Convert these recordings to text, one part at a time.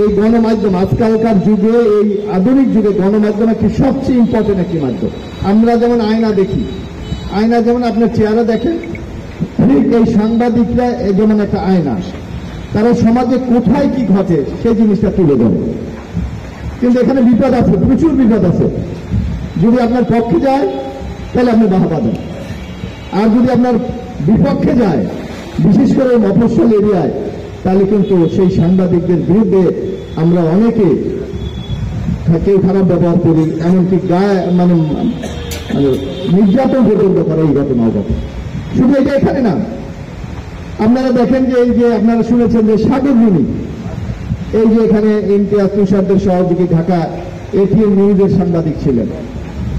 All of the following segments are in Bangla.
এই গণমাধ্যম আজকালকার যুগে, এই আধুনিক যুগে গণমাধ্যম একটি সবচেয়ে ইম্পর্টেন্ট একটি মাধ্যম। আমরা যেমন আয়না দেখি, আয়না যেমন আপনার চেহারা দেখেন, ঠিক এই সাংবাদিকরা যেমন একটা আয়না, তারা সমাজে কোথায় কি ঘটে সেই জিনিসটা তুলে ধরে। কিন্তু এখানে বিপদ আছে, প্রচুর বিপদ আছে। যদি আপনার পক্ষে যায় তাহলে আপনি বাহবা দেন, আর যদি আপনার বিপক্ষে যায়, বিশেষ করে মফস্বল এরিয়ায়, তাহলে কিন্তু সেই সাংবাদিকদের বিরুদ্ধে আমরা অনেকে কেউ খারাপ ব্যবহার করি, এমনকি গায়ে মানে নির্যাতন পর্যন্ত করে এই ঘটনা ঘটে। শুধু এটা এখানে না, আপনারা দেখেন যে এই যে আপনারা শুনেছেন যে সাগররুনি, এই যে এখানে ইমতিয়াজ তুষারদের সহযোগী ঢাকা এটিএন নিউজের সাংবাদিক ছিলেন।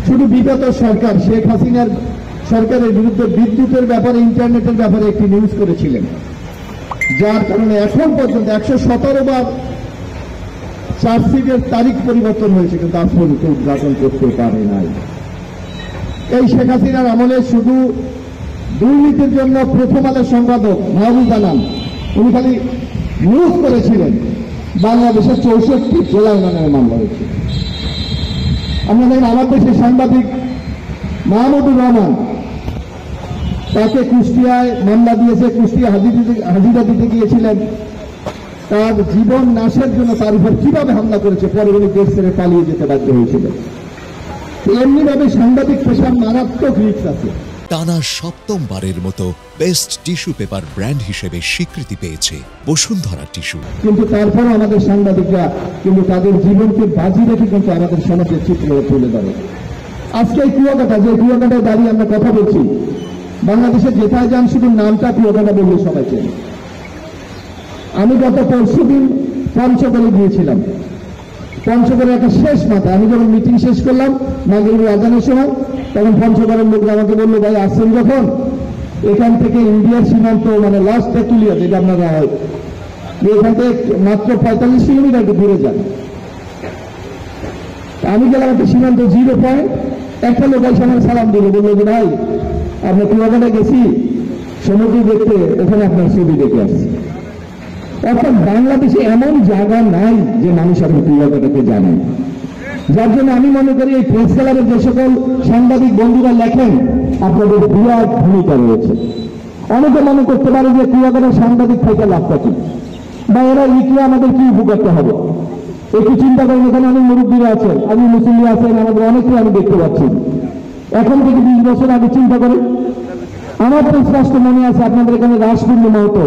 শুধু বিগত সরকার শেখ হাসিনার সরকারের বিরুদ্ধে বিদ্যুতের ব্যাপারে, ইন্টারনেটের ব্যাপারে একটি নিউজ করেছিলেন, যার কারণে এখন পর্যন্ত 117 বার চার্জশিটের তারিখ পরিবর্তন হয়েছে, কিন্তু আজ পর্যন্ত উদ্ঘাটন করতে পারে নাই। এই শেখ হাসিনার আমলে শুধু দুর্নীতির জন্য প্রথম আলোর সম্পাদক মাহবুব আলম, উনি খালি নিউজ করেছিলেন, বাংলাদেশের 64 জেলায় নামে মামলা হয়েছে। আমরা দেখেন আমার দেশের সাংবাদিক মাহমুদুর রহমান, তাকে কুষ্টিয়ায় মামলা দিয়েছে, কুষ্টিয়া হাজিরা দিতে গিয়েছিলেন, তার জীবন নাশের জন্য তার উপর কিভাবে হামলা করেছে, পরে উনি দেশ ছেড়ে পালিয়ে যেতে বাধ্য হয়েছিলেন। এমনিভাবে সাংবাদিক পেশার মারাত্মক রিস্ক আছে। টানা 7ম বারের মতো বেস্ট টিস্যু পেপার ব্র্যান্ড হিসেবে স্বীকৃতি পেয়েছে বসুন্ধরা টিস্যু। কিন্তু তারপরও আমাদের সাংবাদিকরা কিন্তু তাদের জীবনকে বাজি রেখে কিন্তু আমাদের সমাজের চিত্র তুলে ধরে। আজকে এই কুয়াকাটা, যে কুয়াকাটায় দাঁড়িয়ে আমরা কথা বলছি, বাংলাদেশের যেথায় যান শুধু নামটা কুয়াকাটা বললে সবাই চেনে। আমি গত পরশুদিন পঞ্চগড়ে গিয়েছিলাম। পঞ্চগড়ের একটা শেষ মাথা, আমি যখন মিটিং শেষ করলাম মাগরিবের আজানের সময়, তখন পঞ্চগড়ের লোকরা আমাকে বললো, ভাই আসছেন যখন, এখান থেকে ইন্ডিয়ার সীমান্ত মানে লাস্ট তেঁতুলিয়া, যেটা আপনারা হয়, এখান থেকে মাত্র 45 কিলোমিটার দূরে যান। আমি গেলাম একটা সীমান্ত 0 পয়েন্ট, একটা লোক এসে আমার সালাম দিল, বললো যে ভাই আমরা কুয়াকাটা গেছি সমুদ্র দেখতে, ওখানে আপনার ছবি দেখে আসছি। অর্থাৎ বাংলাদেশে এমন জায়গা নাই যে মানুষ আপনি কুয়াকাটাকে জানেন। যার জন্য আমি মনে করি এই প্রেস ক্লাবের যে সকল সাংবাদিক বন্ধুরা লেখেন, আপনাদের বিরাট ভূমিকা রয়েছে। অনেকে মনে করতে পারে যে কুয়াকাটার সাংবাদিক থেকে লাভটা কি, বা এরা লিখলে আমাদের কি উপকারটা হবে, একটু চিন্তা করেন। এখানে অনেক মুরব্বীরা আছেন, আমি মুসলিম আছেন, আমাদের অনেকে আমি দেখতে পাচ্ছি। এখন থেকে 20 বছর আগে চিন্তা করেন, আমার তো স্পষ্ট মনে আছে আপনাদের এখানে রাস পূর্ণিমা হতো,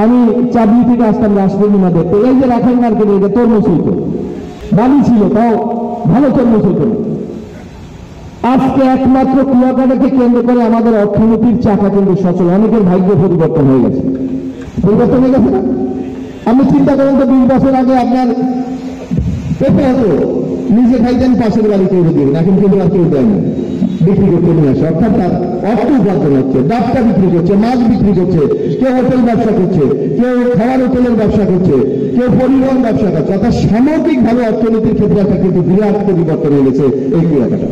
আমি চাবলি থেকে আসতাম রাস পূর্ণিমা দেখতে। এই যে রাখাই মার্কেটে এটা তরমুজ হইত, বালি ছিল, তাও ভালো তরমুজ হইত না। আজকে একমাত্র কুয়াকাটাকে কেন্দ্র করে আমাদের অর্থনীতির চাকা কিন্তু সচল, অনেকের ভাগ্য পরিবর্তন হয়ে গেছে। পরিবর্তন হয়ে গেছে না? আমি চিন্তা করেন তো 20 বছর আগে আপনার পেঁপে হতো, নিজে খাইতেন, পাশের বাড়ি কেউ দিবেন, এখন কিন্তু আর কেউ দেয় না, বিক্রি করতে নিয়ে আসে। অর্থাৎ তার অর্থ উপার্জন হচ্ছে, ডাবটা বিক্রি করছে, মাছ বিক্রি করছে, কেউ হোটেল ব্যবসা করছে, কেউ খাবার হোটেলের ব্যবসা করছে, কেউ পরিবহন ব্যবসা করছে। অর্থাৎ সামগ্রিকভাবে অর্থনীতির ক্ষেত্রে একটা কিন্তু বিরাট পরিবর্তন হয়ে গেছে এই কুয়াকাটা।